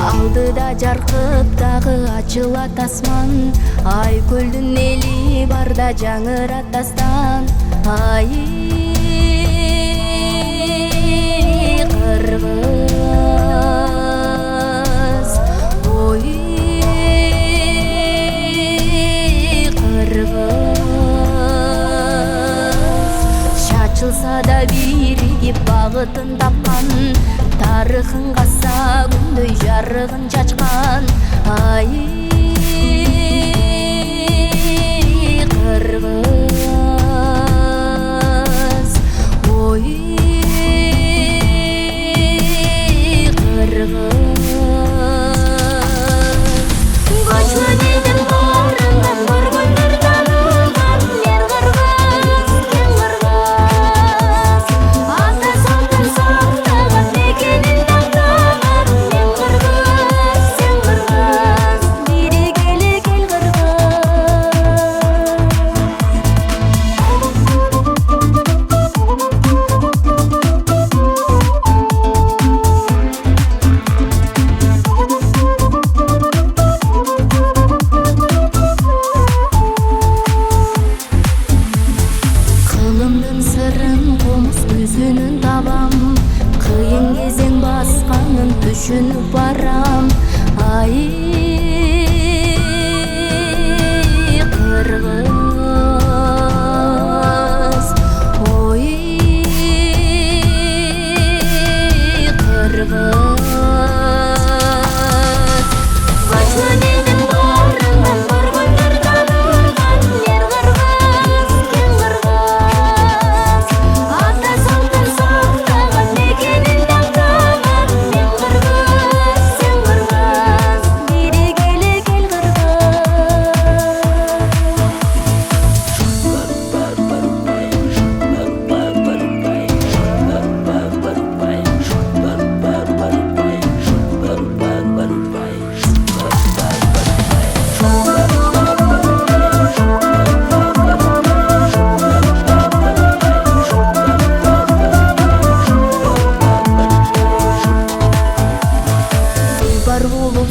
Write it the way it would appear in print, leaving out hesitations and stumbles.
Алдыда жарқып дағы ачылат асман, ай көлдің эли барда жаңырат дастан. Ай кыргыз, ой кыргыз, шачылса да биригип багытын тапкан, тарыхын кassa күндөй жарыгын чачкан. Ай кыргыз, ой кыргыз, көчмөнүнүн баарынан көргөндөр танылган эл кыргыз, кең кыргыз, ата салтын сактаган мекенин тактаган эл кыргыз, сен кыргыз, бириге эле кел кылымдын сырын комуз күзүнүн табам, кыйын кезең басканын түшүнүп барам. Ай кыргыз, ой кыргыз, көчмөнүнүн баарынан көргөндөр танылган эл кыргыз, кең кыргыз, ата салтын сактаган мекенин тактаган эл кыргыз, сен кыргыз, бириге эле кел бар болуп